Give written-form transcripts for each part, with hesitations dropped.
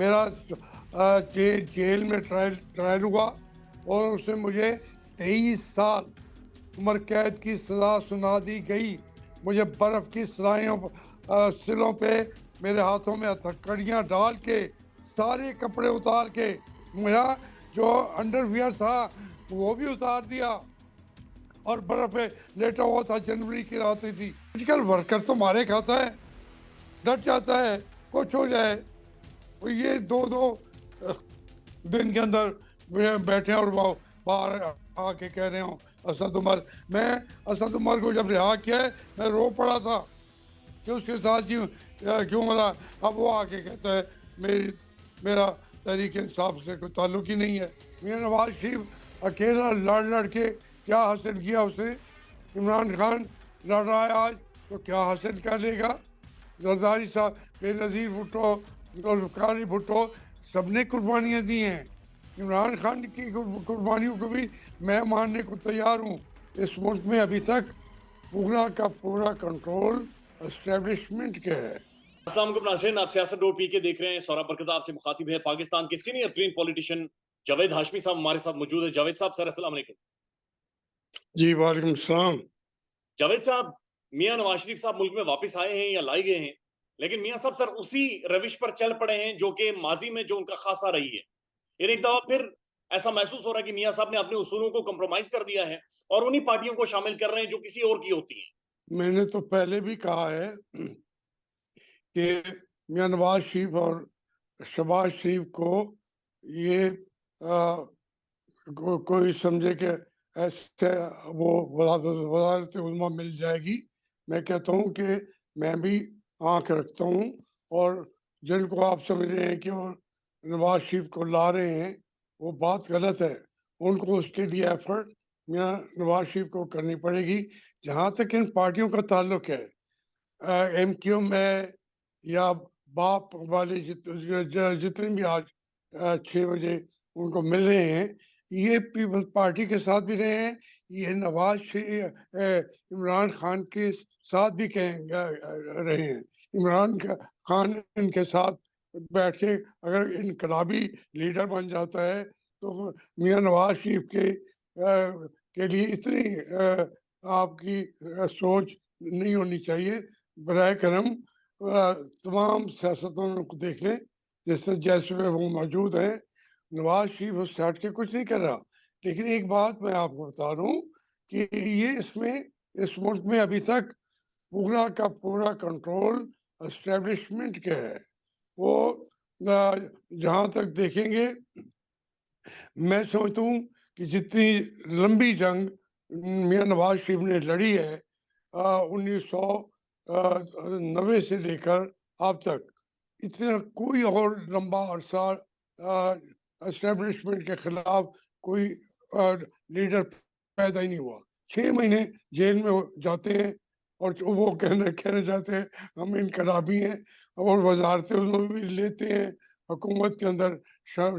मेरा जेल में trial trial हुआ और उसमें मुझे 23 साल उम्र कैद की सज़ा सुना दी गई। मुझे बर्फ़ की सिलों पे मेरे हाथों में हथकड़ियाँ डाल के, सारे कपड़े उतार के, मेरा जो अंडरवियर था वो भी उतार दिया और बर्फ़ पे लेटा हुआ था। जनवरी की रातें थी। आजकल वर्कर तो मारे खाता है, डर जाता है, कुछ हो जाए। और ये 2-2 अ, दिन के अंदर बैठे हैं और वो बाहर आके कह रहे हो असद उमर। मैं असद उमर को जब रिहा किया है, मैं रो पड़ा था कि उसके साथ क्यों मरा। अब वो आके कहता है मेरी मेरा तहरीक इंसाफ से कोई ताल्लुक ही नहीं है। मियाँ नवाज शरीफ अकेला लड़ लड़ के क्या हासिल किया उसने? इमरान खान लड़ रहा है आज, तो क्या हासिल कर लेगा? जरदारी साहब, बेनज़ीर भुट्टो, जुल्फ़िकार भुट्टो, सबने कुर्बानियाँ दी हैं। इमरान खान की कुर्बानियों को भी मैं मानने को तैयार हूँ। इस मुल्क में अभी तक पूरा का पूरा कंट्रोल एस्टेब्लिशमेंट के है। अस्सलाम वालेकुम नाज़रीन, आप सियासत डॉट पी के देख रहे हैं। सौरभ बरकत आपसे मुखातिब है। पाकिस्तान के सीनियर तरीन पॉलिटिशियन जावेद हाशमी साहब हमारे साथ मौजूद है। जावेद साहब, सर अस्सलाम वालेकुम। जी, वालेकुम सलाम। जावेद साहब, मियां नवाज शरीफ साहब मुल्क में वापस आए हैं या लाए गए हैं, लेकिन मियां साहब सर उसी रविश पर चल पड़े हैं जो कि माजी में जो उनका खासा रही है। एक दफा फिर ऐसा महसूस हो रहा है कि मियां साहब ने अपने उसूलों को कंप्रोमाइज कर दिया है और उन्हीं पार्टियों को शामिल कर रहे हैं जो किसी और की होती हैं। मैंने तो पहले भी कहा है कि मियाँ नवाज शरीफ और शहबाज शरीफ को ये कोई समझे कि ऐसे वो वज़ारत उज़्मा मिल जाएगी। मैं कहता हूँ कि मैं भी आँख रखता हूँ और जिनको आप समझ रहे हैं कि वो नवाज शरीफ को ला रहे हैं, वो बात गलत है। उनको उसके लिए एफ़र्ट मियाँ नवाज शरीफ को करनी पड़ेगी। जहाँ तक इन पार्टियों का ताल्लुक है, एमक्यूएम है या बाप वाले जितने भी आज 6 बजे उनको मिल रहे हैं, ये पीपल्स पार्टी के साथ भी रहे हैं, ये इमरान खान के साथ भी रहे हैं। खान इनके साथ बैठ के अगर इनकलाबी लीडर बन जाता है, तो मियाँ नवाज शरीफ के लिए इतनी आपकी सोच नहीं होनी चाहिए। बराए करम तमाम सियासतदानों को देख लें, जैसे में वो मौजूद हैं। नवाज शरीफ उससे हट के कुछ नहीं कर रहा। लेकिन एक बात मैं आपको बता रहा हूँ कि ये इस मुल्क में अभी तक पूरा का पूरा कंट्रोल एस्टेब्लिशमेंट के है। वो जहाँ तक देखेंगे, मैं समझता हूँ कि जितनी लंबी जंग मियाँ नवाज शरीफ ने लड़ी है 1990 से लेकर अब तक, इतना कोई और लंबा अरसा एस्टेब्लिशमेंट के खिलाफ कोई लीडर पैदा ही नहीं हुआ। 6 महीने जेल में जाते हैं और जो वो कहने कहने जाते हैं हम इनकलाबी हैं, और वजारतें उनमें भी लेते हैं, हुकूमत के अंदर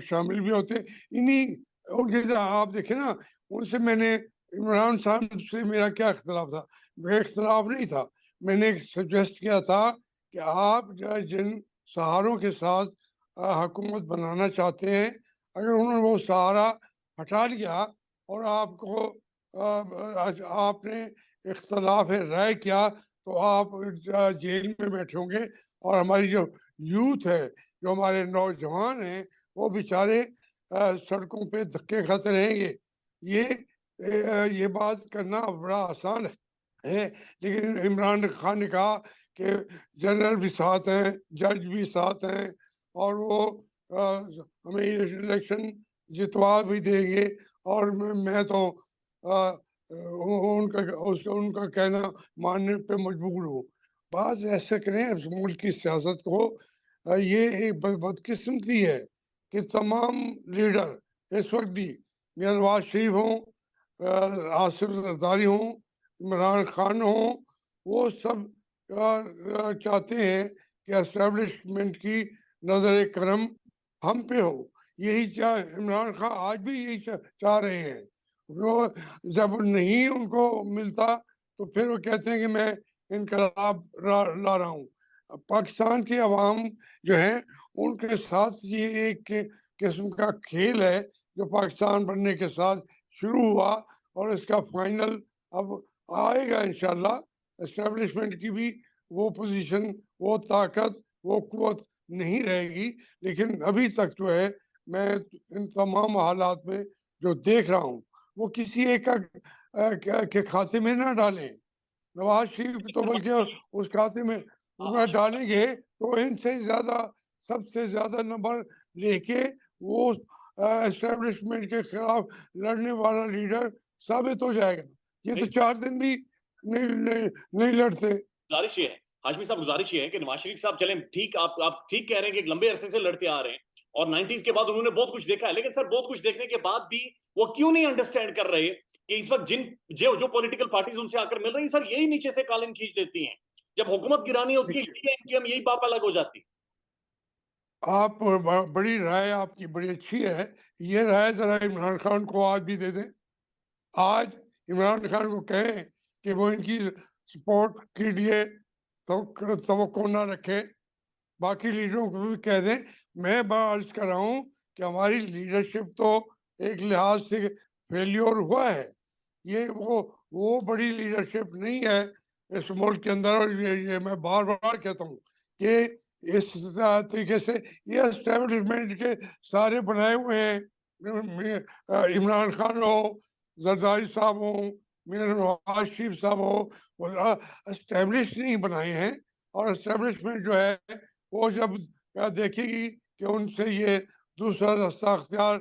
शामिल भी होते हैं। इन्हीं उनके आप देखें ना, उनसे मैंने इमरान साहब से मेरा क्या इख्तलाफ था? मेरा इख्तलाफ नहीं था। मैंने सजेस्ट किया था कि आप जो है जिन सहारों के साथ हुकूमत बनाना चाहते हैं, अगर उन्होंने वो सहारा हटा लिया और आपको आपने इख्तलाफ राय किया, तो आप जेल में बैठे होंगे और हमारी जो यूथ है, जो हमारे नौजवान हैं, वो बेचारे सड़कों पे धक्के खाते रहेंगे। ये बात करना बड़ा आसान है, लेकिन इमरान खान ने कहा कि जनरल भी साथ हैं, जज भी साथ हैं और वो हमें इलेक्शन जितवा भी देंगे। और मैं तो उनका कहना मानने पे मजबूर हूँ। बात ऐसे करें इस मुल्क की सियासत को, ये एक बदकिस्मती है कि तमाम लीडर इस वक्त भी, मियाँ नवाज शरीफ हों, आसिफ जरदारी हों, इमरान खान हों, वो सब चाहते हैं कि एस्टेब्लिशमेंट की नज़र करम हम पे हो। यही इमरान खान आज भी यही चाह रहे हैं। वो जब नहीं उनको मिलता, तो फिर वो कहते हैं कि मैं इनकलाब ला रहा हूँ। पाकिस्तान की अवाम जो है उनके साथ ये एक किस्म का खेल है जो पाकिस्तान बनने के साथ शुरू हुआ और इसका फाइनल अब आएगा इंशाल्लाह। एस्टेब्लिशमेंट की भी वो पोजीशन, वो ताकत, वो कुव्वत नहीं रहेगी, लेकिन अभी तक जो है मैं इन तमाम हालात में जो देख रहा हूँ वो किसी एक का के खाते में ना डालें। नवाज शरीफ तो बल्कि उस खाते में डालेंगे तो इनसे ज़्यादा, सबसे ज़्यादा नंबर लेके वो एस्टेब्लिशमेंट के खिलाफ लड़ने वाला लीडर साबित हो जाएगा। ये तो 4 दिन भी नहीं लड़ते। गुजारिश ये है, हाशमी साहब, गुजारिश ये है कि नवाज शरीफ साहब, चलें ठीक, आप ठीक कह रहे हैं कि एक लंबे अरसे से लड़ते आ रहे हैं और 90s के बाद उन्होंने बहुत कुछ देखा है, लेकिन सर बहुत कुछ देखने के बाद भी वो क्यों नहीं अंडरस्टैंड कर रहे कि इस वक्त जो पॉलिटिकल पार्टीज उनसे आकर मिल रही सर, यही नीचे से कालीन खींच देती हैं। जब हुकूमत गिरानी होती है देखिए, इनकी हम यही बात अलग हो जाती। आप बड़ी राय आपकी बड़ी अच्छी है। ये राय ज़रा इमरान खान को आज भी दे दें। आज इमरान खान को कहें कि वो इनकी सपोर्ट के लिए तवक्को ना रखे। बाकी लीडरों को भी कह दें। मैं अर्ज कर रहा हूँ कि हमारी लीडरशिप तो एक लिहाज से फेल्योर हुआ है। ये वो बड़ी लीडरशिप नहीं है इस मुल्क के अंदर। और ये मैं बार बार कहता हूँ कि इस तरीके से ये एस्टेब्लिशमेंट के सारे बनाए हुए हैं, इमरान खान हो, जरदारी साहब हो, मीर नवाज शरीफ साहब हो, एस्टेब्लिश नहीं बनाए हैं। और एस्टेब्लिशमेंट जो है वो जब देखेगी कि उनसे ये दूसरा रास्ता अख्तियार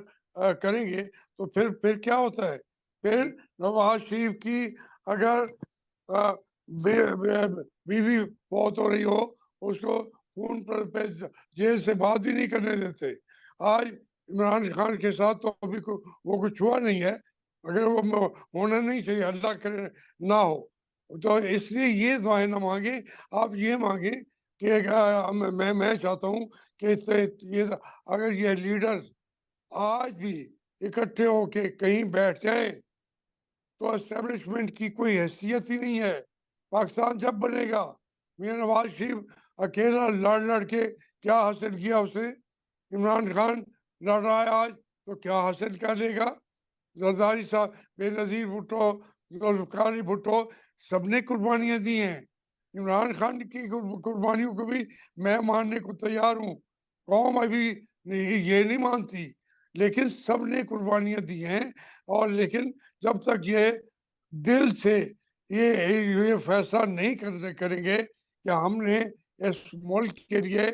करेंगे तो फिर क्या होता है? फिर नवाज शरीफ की अगर बीवी फौत हो रही हो, उसको खून पर पे जेल से बात भी नहीं करने देते। आज इमरान खान के साथ तो अभी वो कुछ हुआ नहीं है, अगर वो होना नहीं चाहिए, अल्लाह करे ना हो। तो इसलिए ये दुआएं ना मांगे, आप ये मांगे कि मैं चाहता हूँ कि ये अगर ये लीडर्स आज भी इकट्ठे होके कहीं बैठ जाएं तो एस्टेब्लिशमेंट की कोई हैसियत ही नहीं है। पाकिस्तान जब बनेगा, मियाँ नवाज शरीफ अकेला लड़ के क्या हासिल किया उसने? इमरान खान लड़ रहा है आज तो क्या हासिल कर लेगा? जरदारी साहब, बेनज़ीर भुट्टो, जुल्फ़िकार भुट्टो, सबने कुर्बानियाँ दी हैं। इमरान खान की कुर्बानियों को भी मैं मानने को तैयार हूँ। कौम अभी ये नहीं मानती, लेकिन सबने कुर्बानियाँ दी हैं। और लेकिन जब तक ये दिल से ये फैसला नहीं करेंगे कि हमने इस मुल्क के लिए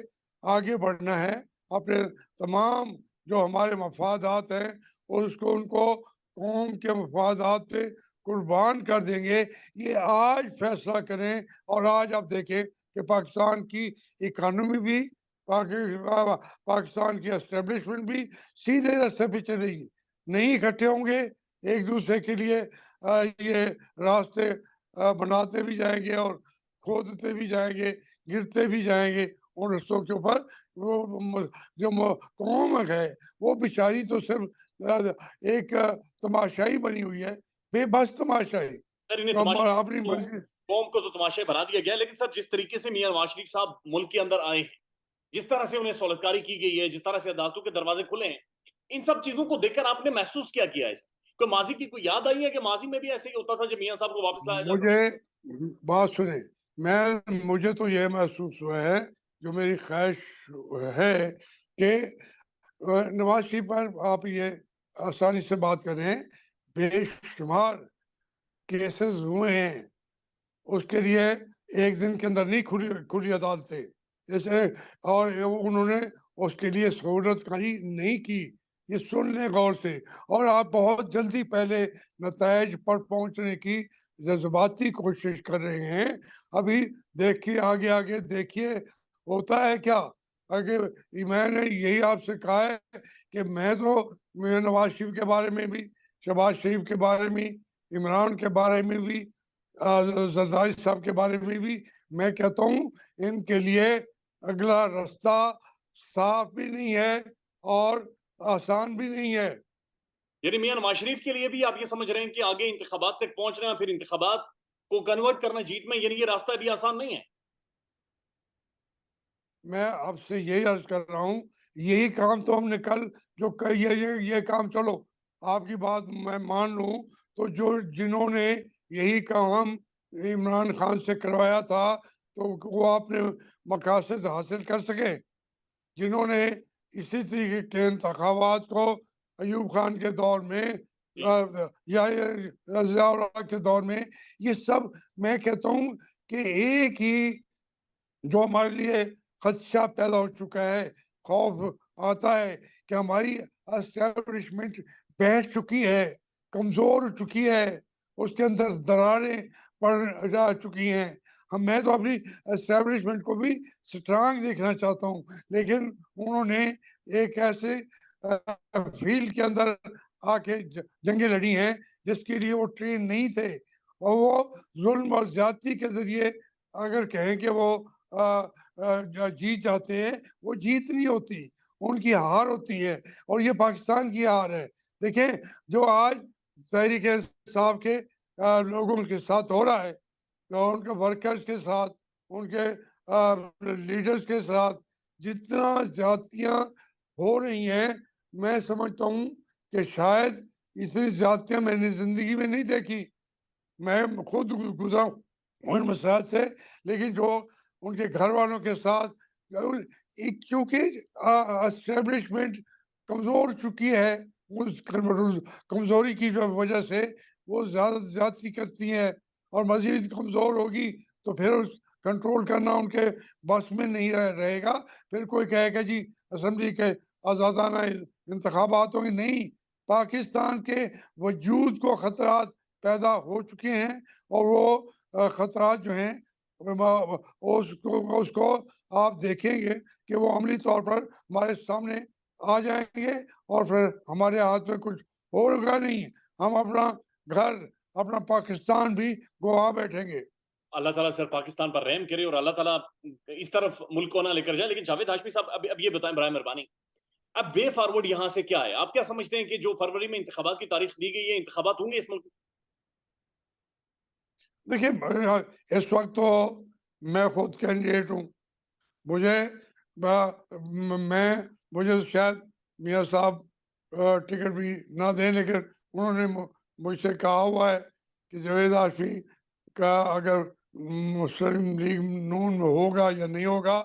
आगे बढ़ना है, अपने तमाम जो हमारे मफादात हैं उसको उनको कौम के मफादात पे कुर्बान कर देंगे। ये आज फैसला करें और आज आप देखें कि पाकिस्तान की इकानमी भी, पाकिस्तान की एस्टेब्लिशमेंट भी सीधे रास्ते पे चलेगी। नहीं इकट्ठे होंगे एक दूसरे के लिए, ये रास्ते बनाते भी जाएंगे और खोदते भी जाएंगे, गिरते भी जाएंगे उन रस्तों के ऊपर। वो जो कौम है वो बेचारी तो सिर्फ एक तमाशाई बनी हुई है, बेबस तमाशाई सर इन्हें जो तमाशा अपनी मर्जी। कौम को तो तमाशे बना दिया गया, लेकिन सर जिस तरीके से मियां नवाज शरीफ साहब मुल्क के अंदर आए हैं, जिस तरह से उन्हें सहूलतकारी की गई है, जिस तरह से अदालतों के दरवाजे खुले हैं, इन सब चीजों को देखकर आपने महसूस क्या किया है? कोई माजी की कोई याद आई है कि माजी में भी ऐसे ही होता था जब मियां साहब को वापस लाया जाता? मुझे बात सुने, मुझे तो यह महसूस हुआ है, जो मेरी ख्वाहिश है कि नवाज शरीफ पर आप ये आसानी से बात करें, बेशुमार केसेस हुए हैं, उसके लिए एक दिन के अंदर नहीं खुली खुली अदालतें जैसे। और उन्होंने उसके लिए सहूलतकारी नहीं की। ये सुन लें गौर से। और आप बहुत जल्दी पहले नतायज पर पहुंचने की जज्बाती कोशिश कर रहे हैं। अभी देखिए, आगे आगे देखिए होता है क्या। आगे मैंने यही आपसे कहा है कि मैं तो नवाज शरीफ के बारे में भी, शहबाज शरीफ के बारे में, इमरान के बारे में भी, जरदारी साहब के बारे में भी मैं कहता हूँ इनके लिए अगला रास्ता साफ भी नहीं है और आसान भी नहीं है। यानी मियां नवाज शरीफ के लिए भी आप ये समझ रहे हैं कि आगे इंतखाबात तक पहुंचना, फिर इंतखाबात को कन्वर्ट करना जीत में, यानी ये रास्ता भी आसान नहीं है? मैं आपसे यही अर्ज कर रहा हूँ, यही काम तो हमने कल जो ये काम चलो आपकी बात मैं मान लूँ, तो जो जिन्होंने यही काम इमरान खान से करवाया था, तो वो अपने मकासद हासिल कर सके। जिन्होंने इसी तरीके के इंतखाबात को अयूब खान के दौर में जी, या रज़िया के दौर में, ये सब मैं कहता हूँ कि एक ही जो हमारे लिए खदशा पैदा हो चुका है, खौफ आता है कि हमारी एस्टेब्लिशमेंट बैठ चुकी है, कमज़ोर हो चुकी है, उसके अंदर दरारें पड़ जा चुकी हैं। मैं तो अपनी एस्टेब्लिशमेंट को भी स्ट्रॉन्ग देखना चाहता हूँ, लेकिन उन्होंने एक ऐसे फ़ील्ड के अंदर आके जंगें लड़ी हैं, जिसके लिए वो ट्रेन नहीं थे, और वो ज़ुल्म और ज़्यादती के ज़रिए अगर कहें कि वो अ जीत जाते हैं, वो जीत नहीं होती, उनकी हार होती है, और ये पाकिस्तान की हार है। देखें, जो आज तहरीक-ए-इंसाफ के लोगों के साथ हो रहा है, जो उनके वर्कर्स के साथ, उनके लीडर्स के साथ जितना ज़्यादतियाँ हो रही हैं, मैं समझता हूँ कि शायद इतनी ज़्यादतियाँ मैंने ज़िंदगी में नहीं देखी। मैं खुद गुज़रा हूँ उन मसाइल से, लेकिन जो उनके घर वालों के साथ ज़रूर एक क्योंकि एस्टेब्लिशमेंट कमज़ोर चुकी है, उस कमज़ोरी की जो वजह से वो ज़्यादा ज़्यादती करती हैं, और मज़ीद कमज़ोर होगी तो फिर उस कंट्रोल करना उनके बस में नहीं रहेगा। फिर कोई कहेगा जी असेंबली के आज़ादाना इंतखाबात होंगे, नहीं, पाकिस्तान के वजूद को ख़तरात पैदा हो चुके हैं, और वो खतरात जो हैं उसको उसको आप देखेंगे कि वो अमली तौर पर हमारे सामने आ जाएंगे, और फिर हमारे हाथ में कुछ होगा नहीं, हम अपना घर, अपना पाकिस्तान भी गवा बैठेंगे। अल्लाह ताला सर पाकिस्तान पर रहम करे और अल्लाह ताला इस तरफ मुल्क को ना लेकर जाए। लेकिन जावेद हाशमी साहब अब ये बताएं बराए मेहरबानी, अब वे फॉरवर्ड यहाँ से क्या है? आप क्या समझते हैं कि जो फरवरी में इंतखाबात की तारीख दी गई है, इंतखाबात होंगे इस मुल्क में? देखिए, इस वक्त तो मैं खुद कैंडिडेट हूँ, मुझे मैं मुझे तो शायद मियाँ साहब टिकट भी ना दें, लेकिन उन्होंने मुझसे कहा हुआ है कि जावेद हाशमी का अगर मुस्लिम लीग नून में होगा या नहीं होगा,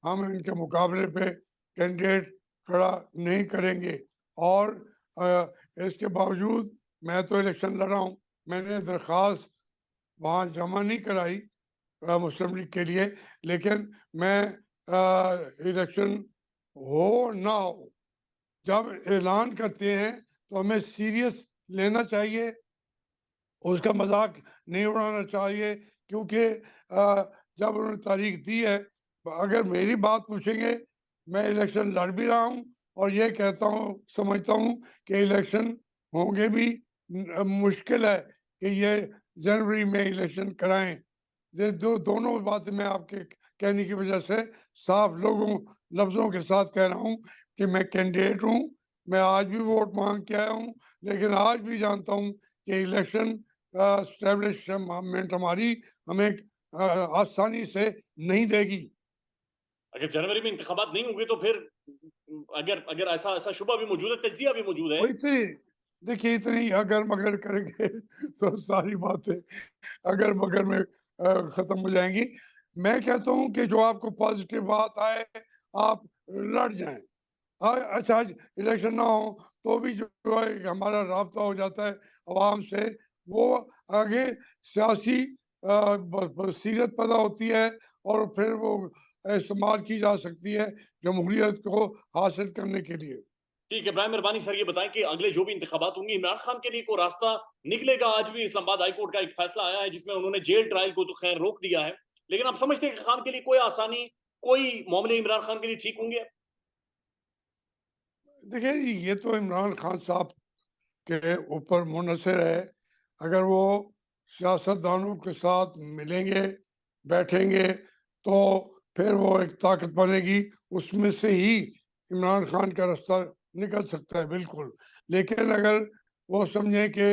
हम इनके मुकाबले पे कैंडिडेट खड़ा नहीं करेंगे। और इसके बावजूद मैं तो इलेक्शन लड़ा हूँ, मैंने दरख्वास्त वहाँ जमा नहीं कराई मुस्लिम लीग के लिए, लेकिन मैं इलेक्शन हो ना हो, जब ऐलान करते हैं तो हमें सीरियस लेना चाहिए, उसका मजाक नहीं उड़ाना चाहिए, क्योंकि जब उन्होंने तारीख दी है, अगर मेरी बात पूछेंगे, मैं इलेक्शन लड़ भी रहा हूँ, और ये कहता हूँ, समझता हूँ कि इलेक्शन होंगे भी, मुश्किल है कि ये जनवरी में इलेक्शन कराएं। ये दोनों बातें मैं आपके कहने की वजह से साफ लफ्ज़ों के साथ कह रहा हूँ कि मैं कैंडिडेट हूँ, मैं आज भी वोट मांग के आया हूँ, लेकिन आज भी जानता हूँ कि इलेक्शन एस्टेब्लिशमेंट हमारी हमें आसानी से नहीं देगी। अगर जनवरी में इंतखाबात नहीं होंगे तो फिर अगर अगर ऐसा ऐसा शुबा भी मौजूद है, तज्जिया भी मौजूद है। वो इतनी देखिए, इतनी अगर-मगर करेंगे तो सारी बातें अगर-मगर में ख़त्म हो जाएँगी। मैं कहता हूँ कि जो आपको पॉज़िटिव बात आए, आप लड़ जाएँ। अच्छा, आज इलेक्शन ना हो तो भी जो है हमारा राब्ता हो जाता है अवाम से, वो आगे सियासी बसीरत पैदा होती है, और फिर वो इस्तेमाल की जा सकती है जमहूरियत को हासिल करने के लिए। ठीक है, बराए मेहरबानी सर ये बताएं कि अगले जो भी इंतखाबात होंगे, इमरान खान के लिए कोई रास्ता निकलेगा? आज भी इस्लामाबाद हाई कोर्ट का एक फैसला आया है जिसमें उन्होंने जेल ट्रायल को तो खैर रोक दिया है, लेकिन आप समझते हैं कि खान के लिए कोई आसानी, कोई मामले इमरान खान के लिए ठीक होंगे? देखिए, ये तो इमरान खान साहब के ऊपर मुनहसर है। अगर वो सियासतदानों के साथ मिलेंगे, बैठेंगे, तो फिर वो एक ताकत बनेगी, उसमें से ही इमरान खान का रास्ता निकल सकता है, बिल्कुल। लेकिन अगर वो समझें कि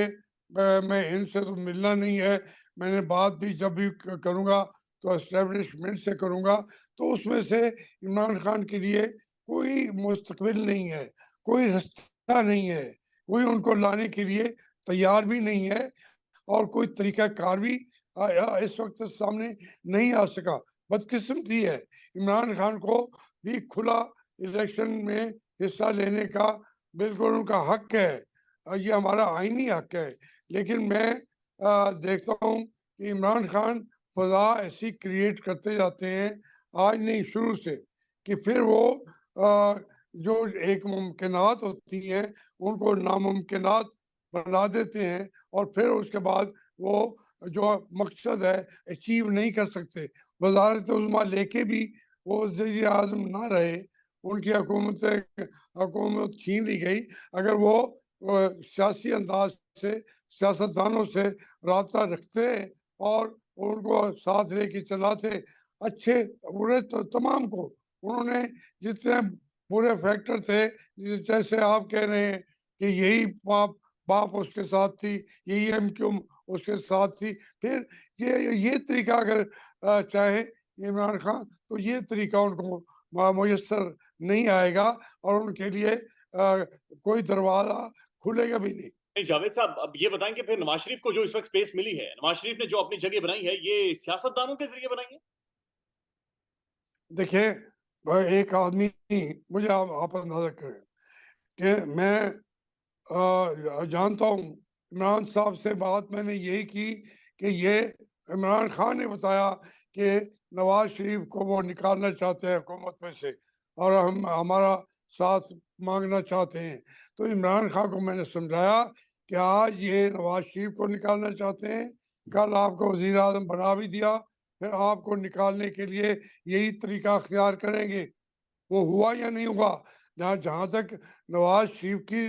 मैं इनसे तो मिलना नहीं है, मैंने बात भी जब भी करूँगा तो एस्टेब्लिशमेंट से करूँगा, तो उसमें से इमरान खान के लिए कोई मुस्तकबिल नहीं है, कोई रास्ता नहीं है, कोई उनको लाने के लिए तैयार भी नहीं है और कोई तरीक़ाकार भी इस वक़्त सामने नहीं आ सका। बदकिस्मती है, इमरान खान को भी खुला इलेक्शन में हिस्सा लेने का बिल्कुल उनका हक है। ये हमारा आईनी हक है। लेकिन मैं देखता हूँ कि इमरान खान फ़ज़ा ऐसी क्रिएट करते जाते हैं, आज नहीं शुरू से, कि फिर वो जो एक मुमकिनात होती हैं, उनको नामुमकिनात बना देते हैं और फिर उसके बाद वो जो मकसद है अचीव नहीं कर सकते। वज़ारत उज़्मा लेके भी वो वज़ीर-ए-आज़म ना रहे, उनकी हुकूमत छीन ली गई। अगर वो सियासी अंदाज़ से सियासतदानों से राब्ता रखते और उनको साथ लेके चलाते, अच्छे बुरे तमाम को उन्होंने जितने बुरे फैक्टर थे, जैसे आप कह रहे हैं कि यही बाप उसके साथ थी, यही एमक्यू उसके साथ थी। फिर ये तरीका अगर चाहे इमरान खान, तो ये तरीका उनको मुयस्सर नहीं आएगा और उनके लिए कोई दरवाज़ा खुलेगा भी नहीं। नहीं, जावेद साहब, अब ये बताएँ कि फिर नवाज़ शरीफ को जो इस वक़्त स्पेस मिली है, नवाज़ शरीफ ने जो अपनी जगह बनाई है, ये सियासतदानों के ज़रिए बनाई है? देखिए, एक आदमी, मुझे आप अंदाज़ा करें कि मैं जानता हूँ, इमरान साहब से बात मैंने यही की कि ये इमरान खान ने बताया कि नवाज़ शरीफ को वो निकालना चाहते हैं हुकूमत में से और हम हमारा साथ माँगना चाहते हैं। तो इमरान खान को मैंने समझाया कि आज ये नवाज़ शरीफ को निकालना चाहते हैं, कल आपको वज़ीर-ए-आज़म बना भी दिया, फिर आपको निकालने के लिए यही तरीका अख्तियार करेंगे। वो हुआ या नहीं हुआ? जहाँ जहाँ तक नवाज़ शरीफ की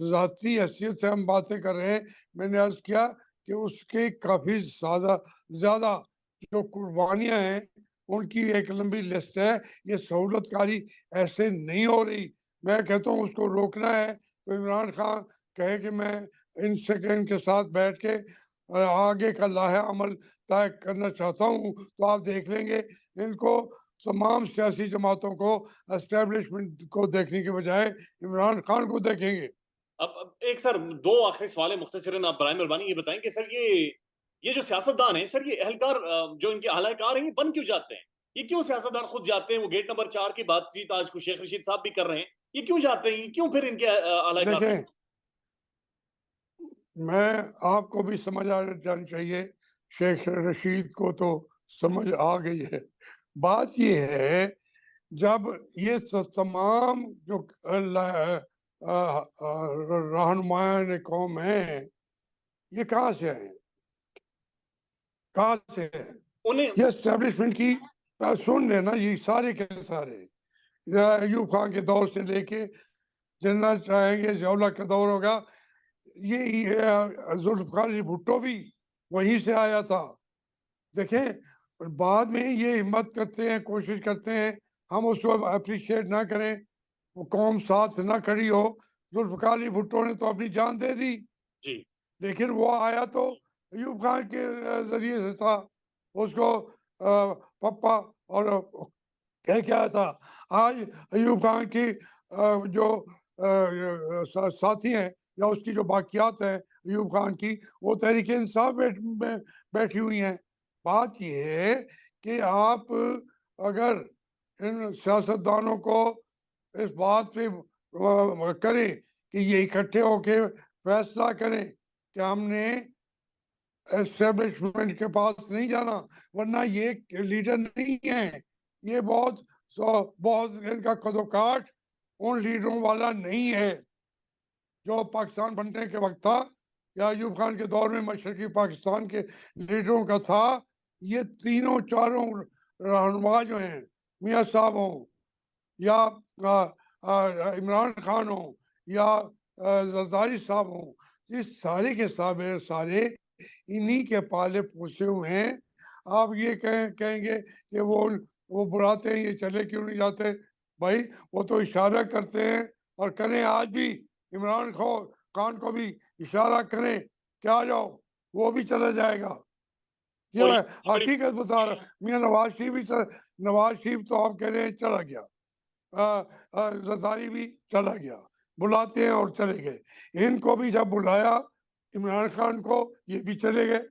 ज़ाती हैसियत से हम बातें कर रहे हैं, मैंने अर्ज़ किया कि उसके काफ़ी ज़्यादा जो कुर्बानियाँ हैं, उनकी एक लंबी लिस्ट है। ये सहूलतकारी ऐसे नहीं हो रही। मैं कहता हूँ उसको रोकना है, तो इमरान खान कहे कि मैं इनके साथ बैठ के आगे का लाहे-अमल तय करना चाहता हूँ, तो आप देख लेंगे इनको तमाम सियासी जमातों को एस्टेब्लिशमेंट को देखने के बजाय इमरान खान को देखेंगे। अब एक सर 2 आखिरी सवाल है मुख्तसरन, आप बराए मेहरबानी ये बताएँ कि सर ये जो सियासतदान हैं, सर ये एहलकार जो इनके आला-कार हैं, ये बन क्यों जाते हैं? ये क्यों सियासतदान खुद जाते हैं? वो गेट नंबर 4 की बातचीत आज कुछ शेख रशीद साहब भी कर रहे हैं। ये क्यों जाते हैं? ये क्यों फिर इनके आला-कार देखें, मैं आपको भी समझ आ जानी चाहिए, शेख रशीद को तो समझ आ गई है। बात ये है, जब ये तमाम जो रहनुमायान कौम हैं, ये कहाँ से आए हैं? कहाँ से हैं? उन्हें ये एस्टेब्लिशमेंट की सुन लेना, ये सारे के सारे अयूब खान के दौर से लेके जिन्ना चाहेंगे ज़ियाउल्लाह का दौर होगा, ये जुल्फ़िकार अली भुट्टो भी वहीं से आया था। देखें, और बाद में ये हिम्मत करते हैं, कोशिश करते हैं, हम उसको एप्रिशिएट ना करें, वो कौम साथ ना खड़ी हो। जुल्फ़िकार अली भुट्टो ने तो अपनी जान दे दी, जी, लेकिन वो आया तो अयूब खान के ज़रिए से था। उसको पप्पा और कह के आया था। आज अयूब खान की जो साथी हैं या उसकी जो बाकियात हैं अयूब खान की, वो तहरीक इंसाफ में बैठी हुई हैं। बात ये है कि आप अगर इन सियासतदानों को इस बात पे करें कि ये इकट्ठे होके फैसला करें कि हमने एस्टेब्लिशमेंट के पास नहीं जाना, वरना ये लीडर नहीं है। ये बहुत इनका कदोकाठ उन लीडरों वाला नहीं है, जो पाकिस्तान बनने के वक़्त था या अयूब खान के दौर में मशरक़ी पाकिस्तान के लीडरों का था। ये तीनों चारों रहनुमा जो हैं, मियाँ साहब हों या इमरान खान हों या ज़रदारी साहब हों, ये सारे के सारे इन्हीं के पाले-पोसे हुए हैं। आप ये कहेंगे कि वो बुलाते हैं, ये चले क्यों नहीं जाते? भाई, वो तो इशारा करते हैं और करें आज भी, इमरान खान को भी इशारा करें कि आ जाओ, वो भी चला जाएगा। ये और मैं ये बड़ी हकीकत बता रहा हूँ। मियाँ नवाज शरीफ तो आप कह रहे हैं चला गया, जरदारी भी चला गया, बुलाते हैं और चले गए। इनको भी जब बुलाया इमरान खान को, ये भी चले गए।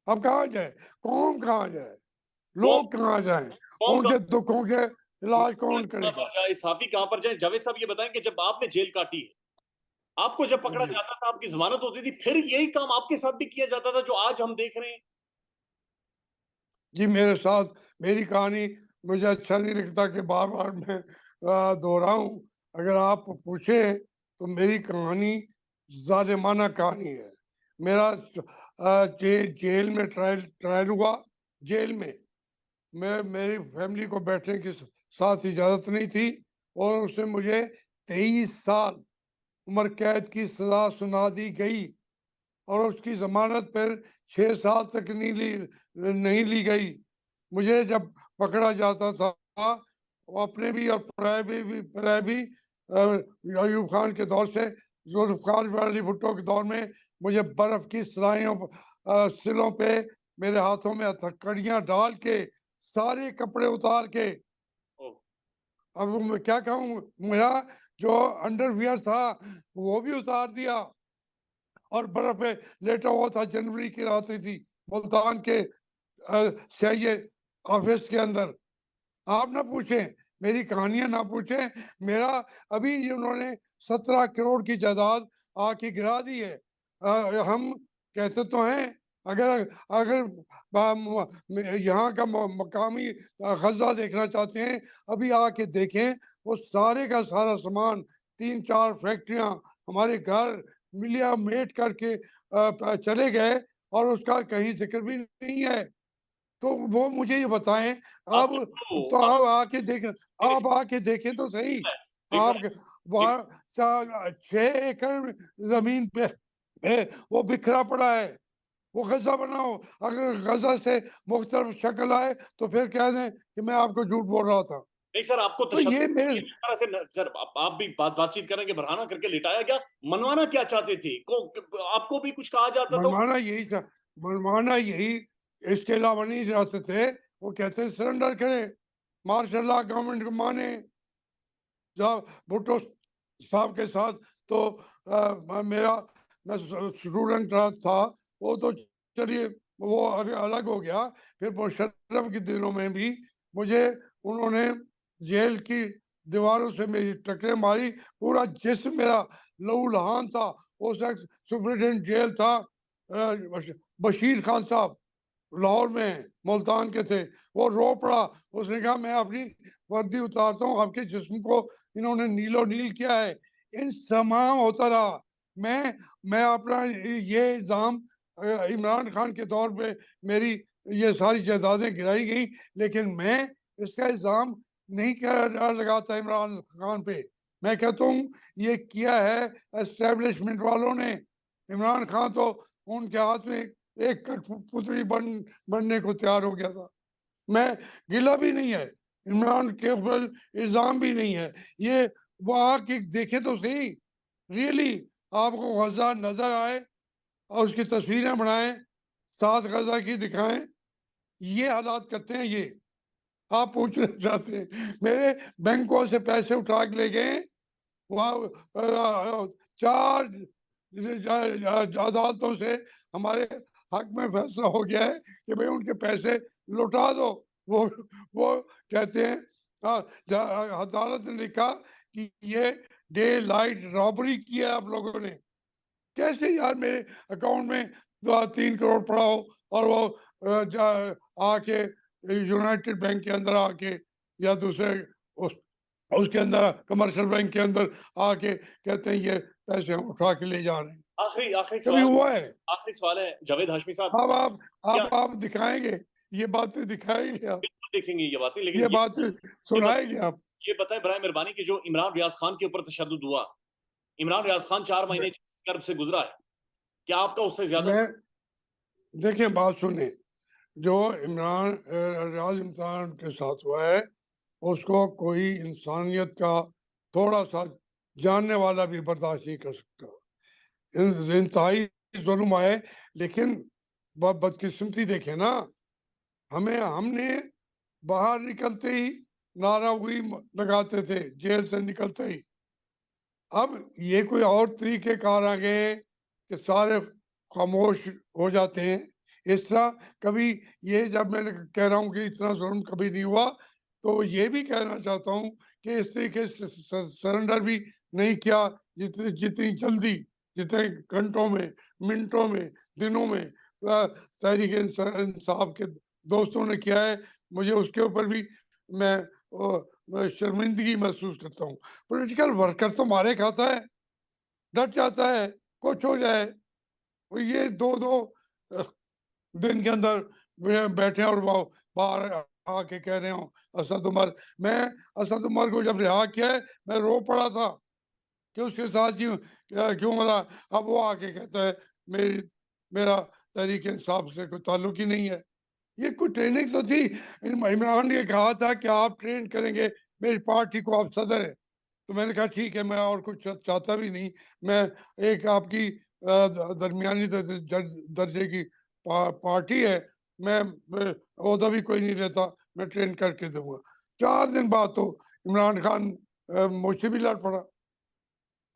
अब कहाँ जाए कौम, कहाँ जाए कौम लोग, कहाँ जाएं? कौम का उनके दुखों के इलाज कौन कहाँ पर करेगा? जाए, साथी कहाँ पर जाए? जावेद साहब ये बताएं कि जब आपने जेल काटी है, आपको जब पकड़ा जी जाता था, आपकी जमानत होती थी, फिर यही काम आपके साथ भी किया जाता था जो आज हम देख रहे हैं। जी, मेरे साथ मेरी कहानी मुझे अच्छा नहीं लगता कि बार बार मैं दोहराऊं। अगर आप पूछें तो मेरी कहानी जालिमाना कहानी है। मेरा जेल में ट्रायल ट्रायल हुआ। जेल में मेरी फैमिली को बैठने की साथ इजाज़त नहीं थी, और उसमें मुझे 23 साल उम्र कैद की सज़ा सुना दी गई, और उसकी ज़मानत फिर 6 साल तक नहीं ली गई। मुझे जब पकड़ा जाता था, वो अपने भी और पराए भी अयूब खान के दौर से, जुल्फ़िकार अली भुट्टो के दौर में मुझे बर्फ़ की सिलों पे मेरे हाथों में हथकड़ियाँ डाल के, सारे कपड़े उतार के, ओह, अब मैं क्या कहूँ, मेरा जो अंडरवियर था वो भी उतार दिया, और बर्फ़ पे लेटा हुआ था। जनवरी की रातें थी, मुल्तान के सीआईए ऑफिस के अंदर। आप ना पूछें, मेरी कहानियाँ ना पूछें। मेरा अभी ये उन्होंने 17 करोड़ की जायदाद आके गिरा दी है। हम कहते तो हैं, अगर अगर यहाँ का मकामी ग़ज़ा देखना चाहते हैं, अभी आके देखें। वो सारे का सारा सामान, 3-4 फैक्ट्रियाँ, हमारे घर मिलिया मेट करके चले गए, और उसका कहीं ज़िक्र भी नहीं है। तो वो मुझे ये बताएँ, अब आपने तो तो आप आप आके देखें, मेरे आप आके देखें तो सही। देख रहा आप है, देख वहाँ 6 एकड़ ज़मीन पे वो बिखरा पड़ा है। वो ग़ज़ा बनाओ। अगर ग़ज़ा से मुख्तलिफ़ शक्ल आए तो फिर कह दें कि मैं आपको झूठ बोल रहा था। नहीं सर, आपको तो ये तशद्दुद मेरे किस तरह से सर, आप भी बातचीत करेंगे, बरहाना करके लिटाया गया, मनवाना क्या चाहते थे? आपको भी कुछ कहा जाता तो मनमाना यही था, मनमाना यही, इसके अलावा नहीं चाहते थे। वो कहते हैं सरेंडर करें, मार्शल लॉ गवर्नमेंट को माने। जब भुट्टो साहब के साथ तो मेरा, मैं स्टूडेंट था, वो तो चलिए वो अलग हो गया। फिर मुशर्रफ के दिनों में भी मुझे उन्होंने जेल की दीवारों से मेरी टक्करें मारी, पूरा जिस्म मेरा लहूलुहान था। उस वक्त सुप्रिटेंडेंट जेल था बशीर खान साहब, लाहौर में मुल्तान के थे। वो रो पड़ा, उसने कहा मैं अपनी वर्दी उतारता हूँ, आपके जिस्म को इन्होंने नीलो नील किया है। इन तमाम होता रहा। मैं अपना ये इल्ज़ाम इमरान खान के दौर पे मेरी ये सारी जायदादें गिराई गई, लेकिन मैं इसका इल्ज़ाम नहीं लगाता इमरान खान पे। मैं कहता हूँ ये किया है एस्टेब्लिशमेंट वालों ने। इमरान खान तो उनके हाथ में एक कठपुतली बनने को तैयार हो गया था। मैं गिला भी नहीं है, इमरान के ऊपर इल्ज़ाम भी नहीं है। ये वो आके देखें तो सही, रियली आपको ग़ज़ा नज़र आए और उसकी तस्वीरें बनाएँ, 7 ग़ज़ा की दिखाएँ, ये हालात करते हैं ये। आप पूछना चाहते हैं, मेरे बैंकों से पैसे उठा के ले गए, वहाँ 4 अदालतों से हमारे हक में फैसला हो गया है कि भाई उनके पैसे लौटा दो। वो वो कहते हैं, अदालत ने लिखा कि ये डे लाइट रॉबरी की है आप लोगों ने। कैसे यार मेरे अकाउंट में 3 करोड़ पड़ा हो, और वो आके यूनाइटेड बैंक के अंदर आके, या दूसरे उस उसके अंदर कमर्शियल बैंक के अंदर आके कहते हैं ये पैसे हम उठा के ले जा रहे हैं। आखिरी आखिरी कभी सवाल हुआ है? आखिरी सवाल है जावेद हाशमी साहब, अब क्या आप दिखाएँगे, ये बातें दिखाएँगे आप, बिल्कुल देखेंगे ये बातें, लेकिन ये बातें ये बत, सुनाएँगे आप? ये बताएं बराए मेहरबानी कि जो इमरान रियाज खान के ऊपर तशद्दुद हुआ, इमरान रियाज खान 4 मैं महीने कर्ब से गुजरा है, क्या आपका उससे ज्यादा? मैं देखिए बात सुनिए, जो इमरान रियाज इम्तिहान के साथ हुआ है, उसको कोई इंसानियत का थोड़ा-सा जानने वाला भी बर्दाश्त नहीं कर सकता। इंतहाई ज़ुल्म आए, लेकिन बदकिस्मती देखे ना, हमने बाहर निकलते ही नाराबाजी लगाते थे, जेल से निकलते ही। अब ये कोई और तरीक़ेकार आ गए हैं कि सारे खामोश हो जाते हैं। इस तरह कभी ये जब मैं कह रहा हूँ कि इतना जुल्म कभी नहीं हुआ, तो ये भी कहना चाहता हूँ कि इस तरीके से सरेंडर भी नहीं किया जितनी जितनी जल्दी, जितने घंटों में, मिनटों में, दिनों में तहरीक इंसाफ के दोस्तों ने किया है। मुझे उसके ऊपर भी मैं शर्मिंदगी महसूस करता हूँ। पॉलिटिकल वर्कर तो मारे खाता है, डट जाता है, कुछ हो जाए, और ये 2-2 दिन के अंदर बैठे और बाहर आके कह रहे हो असद उमर। मैं असद उमर को जब रिहा किया है, मैं रो पड़ा था कि उसके साथ क्यों मरा। अब वो आके कहता है मेरा तहरीक इंसाफ से कोई ताल्लुक ही नहीं है। ये कोई ट्रेनिंग तो थी। इमरान ने कहा था कि आप ट्रेन करेंगे मेरी पार्टी को, आप सदर है। तो मैंने कहा ठीक है, मैं और कुछ चाहता भी नहीं। मैं एक आपकी दरमियानी दर्जे की पार्टी है, मैं ओहदा भी कोई नहीं लेता, मैं ट्रेन करके दूंगा। 4 दिन बाद तो इमरान खान मुझसे भी लड़ पड़ा।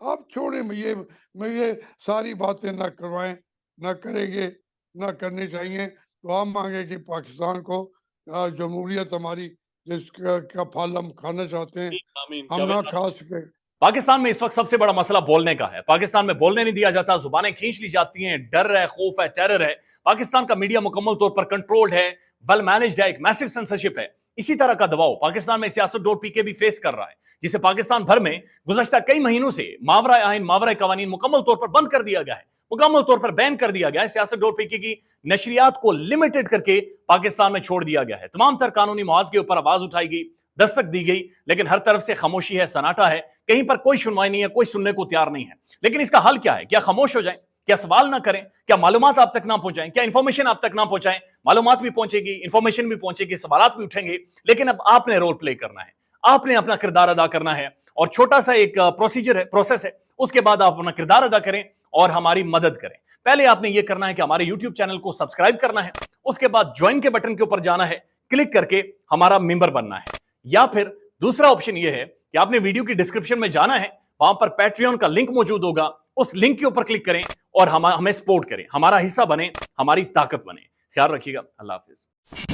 आप छोड़े, मुझे सारी बातें ना करवाएं, ना करेंगे, ना करनी चाहिए। तो हम मांगे कि पाकिस्तान को जमहूरियत हमारी जिसका का फल हम खाना चाहते हैं, आमीन। हम ना खा सके। पाकिस्तान में इस वक्त सबसे बड़ा मसला बोलने का है। पाकिस्तान में बोलने नहीं दिया जाता, जुबानें खींच ली जाती हैं, डर है, खौफ है, टेरर है। पाकिस्तान का मीडिया मुकम्मल तौर पर कंट्रोल्ड है, वेल मैनेज्ड है, एक मैसिव सेंसरशिप है। इसी तरह का दबाव पाकिस्तान में सियासत.pk भी फेस कर रहा है, जिसे पाकिस्तान भर में गुज़श्ता कई महीनों से मावरा आइन, मावरा कवानीन मुकम्मल तौर पर बंद कर दिया गया है, मुकम्मल तौर पर बैन कर दिया गया है। सियासत.pk की नशरियात को लिमिटेड करके पाकिस्तान में छोड़ दिया गया है। तमाम तर कानूनी मुआवजे के ऊपर आवाज उठाई गई, दस्तक दी गई, लेकिन हर तरफ से खामोशी है, सन्नाटा है, कहीं पर कोई सुनवाई नहीं है, कोई सुनने को तैयार नहीं है। लेकिन इसका हल क्या है? क्या खामोश हो जाएं? क्या सवाल ना करें? क्या मालूमात आप तक ना पहुंचाएं? क्या इंफॉर्मेशन आप तक ना पहुंचाएं? मालूमात भी पहुंचेगी, इंफॉर्मेशन भी पहुंचेगी, सवालात भी उठेंगे, लेकिन अब आपने रोल प्ले करना है, आपने अपना किरदार अदा करना है। और छोटा सा एक प्रोसीजर है, प्रोसेस है, उसके बाद आप अपना किरदार अदा करें और हमारी मदद करें। पहले आपने यह करना है कि हमारे यूट्यूब चैनल को सब्सक्राइब करना है, उसके बाद ज्वाइन के बटन के ऊपर जाना है, क्लिक करके हमारा मेंबर बनना है। या फिर दूसरा ऑप्शन यह है कि आपने वीडियो की डिस्क्रिप्शन में जाना है, वहां पर पैट्रियन का लिंक मौजूद होगा, उस लिंक के ऊपर क्लिक करें और हमें सपोर्ट करें, हमारा हिस्सा बने, हमारी ताकत बने। ख्याल रखिएगा। अल्लाह हाफिज।